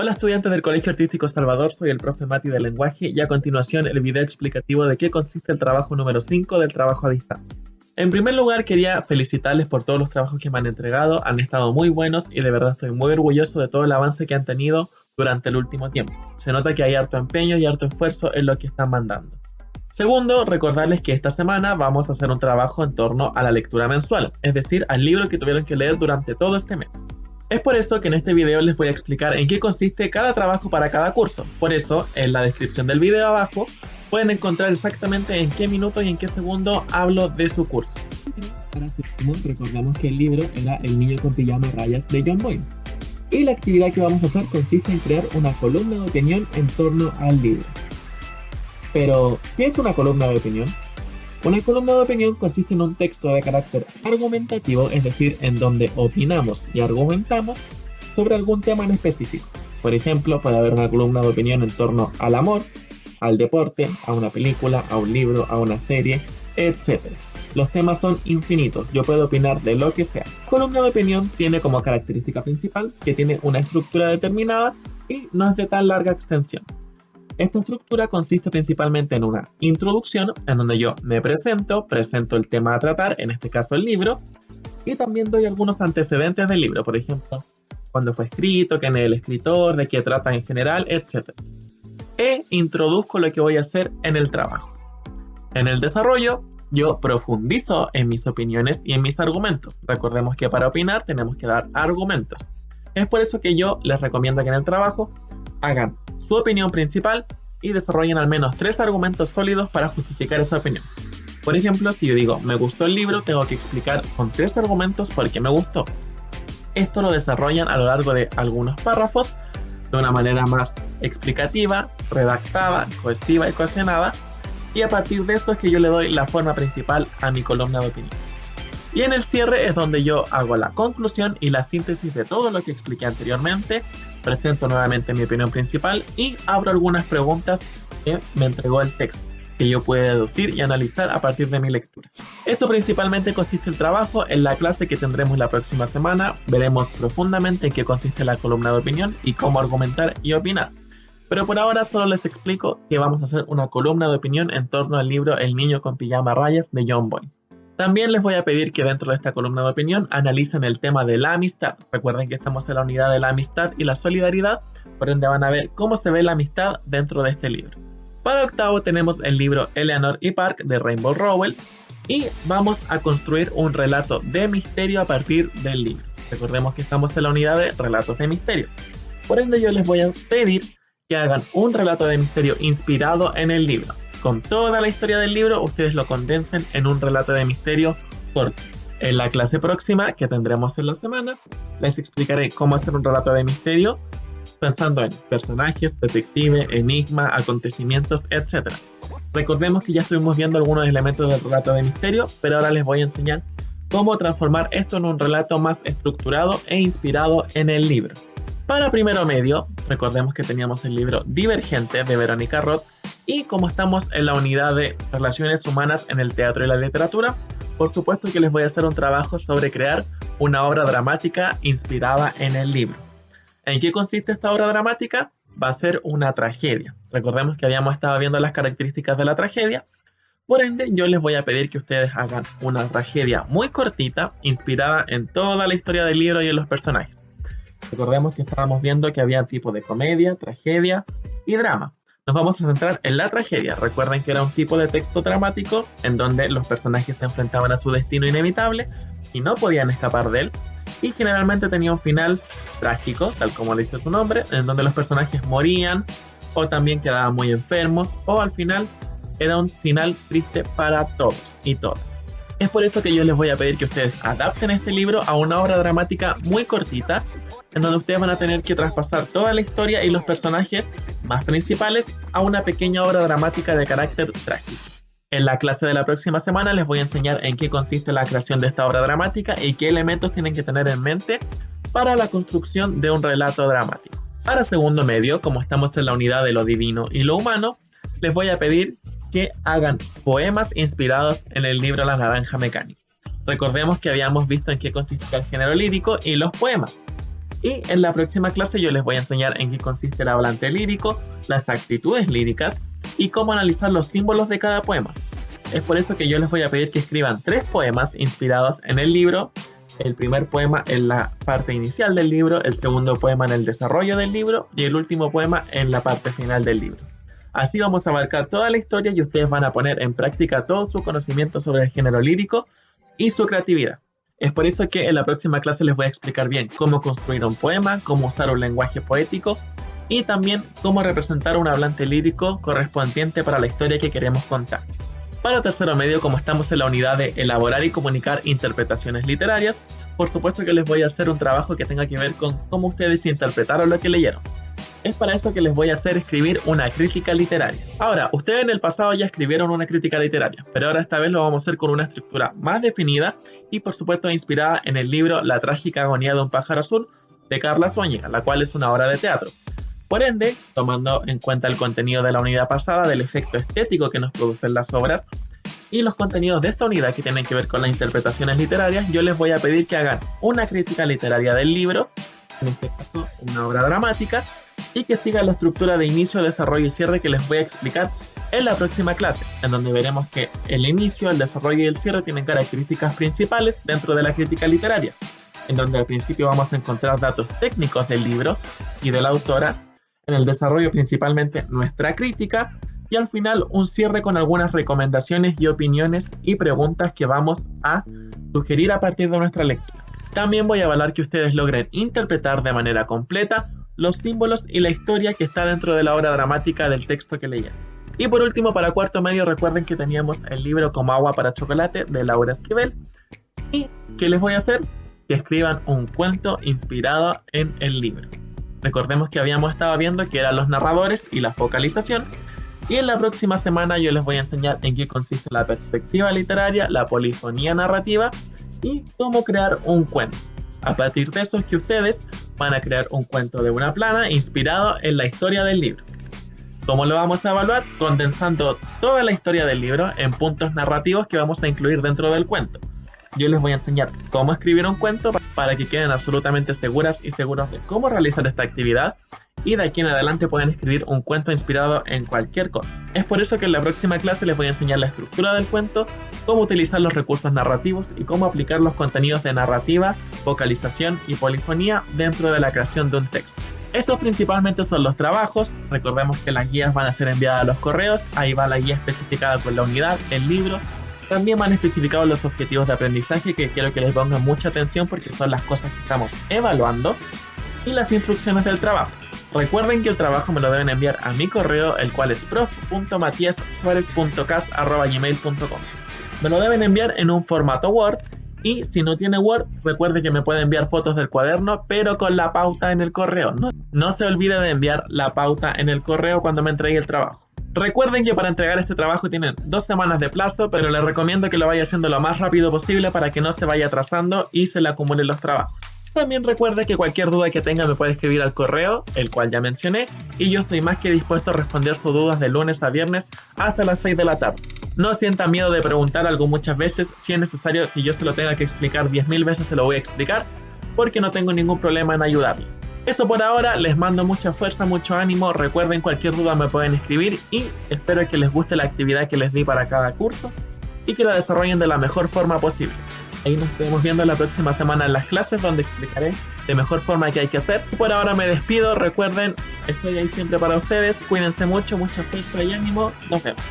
Hola estudiantes del Colegio Artístico Salvador, soy el profe Mati de Lenguaje y a continuación el video explicativo de qué consiste el trabajo número 5 del trabajo a distancia. En primer lugar quería felicitarles por todos los trabajos que me han entregado, han estado muy buenos y de verdad estoy muy orgulloso de todo el avance que han tenido durante el último tiempo. Se nota que hay harto empeño y harto esfuerzo en lo que están mandando. Segundo, recordarles que esta semana vamos a hacer un trabajo en torno a la lectura mensual, es decir, al libro que tuvieron que leer durante todo este mes. Es por eso que en este video les voy a explicar en qué consiste cada trabajo para cada curso. Por eso, en la descripción del video abajo, pueden encontrar exactamente en qué minuto y en qué segundo hablo de su curso. Para recordamos que el libro era El niño con pijama a rayas de John Boyne. Y la actividad que vamos a hacer consiste en crear una columna de opinión en torno al libro. Pero, ¿qué es una columna de opinión? Una columna de opinión consiste en un texto de carácter argumentativo, es decir, en donde opinamos y argumentamos sobre algún tema en específico. Por ejemplo, puede haber una columna de opinión en torno al amor, al deporte, a una película, a un libro, a una serie, etc. Los temas son infinitos, yo puedo opinar de lo que sea. La columna de opinión tiene como característica principal que tiene una estructura determinada y no es de tan larga extensión. Esta estructura consiste principalmente en una introducción, en donde yo me presento el tema a tratar, en este caso el libro, y también doy algunos antecedentes del libro, por ejemplo, cuándo fue escrito, quién es el escritor, de qué trata en general, etc. E introduzco lo que voy a hacer en el trabajo. En el desarrollo, yo profundizo en mis opiniones y en mis argumentos. Recordemos que para opinar tenemos que dar argumentos. Es por eso que yo les recomiendo que en el trabajo hagan su opinión principal y desarrollen al menos 3 argumentos sólidos para justificar esa opinión. Por ejemplo, si yo digo me gustó el libro, tengo que explicar con 3 argumentos por qué me gustó. Esto lo desarrollan a lo largo de algunos párrafos de una manera más explicativa, redactada, cohesiva y cohesionada, y a partir de esto es que yo le doy la forma principal a mi columna de opinión. Y en el cierre es donde yo hago la conclusión y la síntesis de todo lo que expliqué anteriormente, presento nuevamente mi opinión principal y abro algunas preguntas que me entregó el texto, que yo puedo deducir y analizar a partir de mi lectura. Esto principalmente consiste el trabajo. En la clase que tendremos la próxima semana veremos profundamente en qué consiste la columna de opinión y cómo argumentar y opinar. Pero por ahora solo les explico que vamos a hacer una columna de opinión en torno al libro El niño con pijama a rayas de John Boyne. También les voy a pedir que dentro de esta columna de opinión analicen el tema de la amistad. Recuerden que estamos en la unidad de la amistad y la solidaridad, por ende van a ver cómo se ve la amistad dentro de este libro. Para octavo tenemos el libro Eleanor y Park de Rainbow Rowell y vamos a construir un relato de misterio a partir del libro. Recordemos que estamos en la unidad de relatos de misterio. Por ende yo les voy a pedir que hagan un relato de misterio inspirado en el libro. Con toda la historia del libro, ustedes lo condensen en un relato de misterio corto. En la clase próxima, que tendremos en la semana, les explicaré cómo hacer un relato de misterio pensando en personajes, detective, enigma, acontecimientos, etc. Recordemos que ya estuvimos viendo algunos elementos del relato de misterio, pero ahora les voy a enseñar cómo transformar esto en un relato más estructurado e inspirado en el libro. Para primero medio, recordemos que teníamos el libro Divergente de Verónica Roth, y como estamos en la unidad de Relaciones Humanas en el Teatro y la Literatura, por supuesto que les voy a hacer un trabajo sobre crear una obra dramática inspirada en el libro. ¿En qué consiste esta obra dramática? Va a ser una tragedia. Recordemos que habíamos estado viendo las características de la tragedia. Por ende, yo les voy a pedir que ustedes hagan una tragedia muy cortita, inspirada en toda la historia del libro y en los personajes. Recordemos que estábamos viendo que había tipo de comedia, tragedia y drama. Nos vamos a centrar en la tragedia. Recuerden que era un tipo de texto dramático en donde los personajes se enfrentaban a su destino inevitable y no podían escapar de él, y generalmente tenía un final trágico, tal como le dice su nombre, en donde los personajes morían o también quedaban muy enfermos, o al final era un final triste para todos y todas. Es por eso que yo les voy a pedir que ustedes adapten este libro a una obra dramática muy cortita, en donde ustedes van a tener que traspasar toda la historia y los personajes más principales a una pequeña obra dramática de carácter trágico. En la clase de la próxima semana les voy a enseñar en qué consiste la creación de esta obra dramática y qué elementos tienen que tener en mente para la construcción de un relato dramático. Para segundo medio, como estamos en la unidad de lo divino y lo humano, les voy a pedir que hagan poemas inspirados en el libro La Naranja Mecánica. Recordemos que habíamos visto en qué consistía el género lírico y los poemas. Y en la próxima clase yo les voy a enseñar en qué consiste el hablante lírico, las actitudes líricas y cómo analizar los símbolos de cada poema. Es por eso que yo les voy a pedir que escriban 3 poemas inspirados en el libro. El primer poema en la parte inicial del libro, el segundo poema en el desarrollo del libro y el último poema en la parte final del libro. Así vamos a abarcar toda la historia y ustedes van a poner en práctica todo su conocimiento sobre el género lírico y su creatividad. Es por eso que en la próxima clase les voy a explicar bien cómo construir un poema, cómo usar un lenguaje poético y también cómo representar un hablante lírico correspondiente para la historia que queremos contar. Para tercero medio, como estamos en la unidad de elaborar y comunicar interpretaciones literarias, por supuesto que les voy a hacer un trabajo que tenga que ver con cómo ustedes interpretaron lo que leyeron. Es para eso que les voy a hacer escribir una crítica literaria. Ahora, ustedes en el pasado ya escribieron una crítica literaria, pero ahora esta vez lo vamos a hacer con una estructura más definida y por supuesto inspirada en el libro La trágica agonía de un pájaro azul de Carla Zúñiga, la cual es una obra de teatro. Por ende, tomando en cuenta el contenido de la unidad pasada, del efecto estético que nos producen las obras y los contenidos de esta unidad que tienen que ver con las interpretaciones literarias, yo les voy a pedir que hagan una crítica literaria del libro, en este caso una obra dramática, y que sigan la estructura de inicio, desarrollo y cierre que les voy a explicar en la próxima clase, en donde veremos que el inicio, el desarrollo y el cierre tienen características principales dentro de la crítica literaria, en donde al principio vamos a encontrar datos técnicos del libro y de la autora, en el desarrollo principalmente nuestra crítica y al final un cierre con algunas recomendaciones y opiniones y preguntas que vamos a sugerir a partir de nuestra lectura. También voy a avalar que ustedes logren interpretar de manera completa los símbolos y la historia que está dentro de la obra dramática del texto que leyeron. Y por último, para cuarto medio, recuerden que teníamos el libro Como agua para chocolate de Laura Esquivel. ¿Y qué les voy a hacer? Que escriban un cuento inspirado en el libro. Recordemos que habíamos estado viendo que eran los narradores y la focalización. Y en la próxima semana yo les voy a enseñar en qué consiste la perspectiva literaria, la polifonía narrativa y cómo crear un cuento. A partir de eso es que ustedes van a crear un cuento de una plana inspirado en la historia del libro. ¿Cómo lo vamos a evaluar? Condensando toda la historia del libro en puntos narrativos que vamos a incluir dentro del cuento. Yo les voy a enseñar cómo escribir un cuento para que queden absolutamente seguras y seguros de cómo realizar esta actividad y de aquí en adelante pueden escribir un cuento inspirado en cualquier cosa. Es por eso que en la próxima clase les voy a enseñar la estructura del cuento, cómo utilizar los recursos narrativos y cómo aplicar los contenidos de narrativa, vocalización y polifonía dentro de la creación de un texto. Esos principalmente son los trabajos. Recordemos que las guías van a ser enviadas a los correos, ahí va la guía especificada con la unidad, el libro. También van especificados los objetivos de aprendizaje que quiero que les pongan mucha atención porque son las cosas que estamos evaluando y las instrucciones del trabajo. Recuerden que el trabajo me lo deben enviar a mi correo, el cual es prof.matiassuarez.cas@gmail.com. Me lo deben enviar en un formato Word y si no tiene Word, recuerde que me puede enviar fotos del cuaderno, pero con la pauta en el correo. No se olvide de enviar la pauta en el correo cuando me entregue el trabajo. Recuerden que para entregar este trabajo tienen 2 semanas de plazo, pero les recomiendo que lo vaya haciendo lo más rápido posible para que no se vaya atrasando y se le acumulen los trabajos. También recuerde que cualquier duda que tenga me puede escribir al correo, el cual ya mencioné, y yo estoy más que dispuesto a responder sus dudas de lunes a viernes hasta las 6 de la tarde. No sienta miedo de preguntar algo muchas veces, si es necesario que yo se lo tenga que explicar 10.000 veces se lo voy a explicar, porque no tengo ningún problema en ayudarle. Eso por ahora, les mando mucha fuerza, mucho ánimo, recuerden cualquier duda me pueden escribir y espero que les guste la actividad que les di para cada curso y que la desarrollen de la mejor forma posible. Ahí nos estaremos viendo la próxima semana en las clases donde explicaré de mejor forma qué hay que hacer. Y por ahora me despido, recuerden, estoy ahí siempre para ustedes, cuídense mucho, mucha fuerza y ánimo, nos vemos.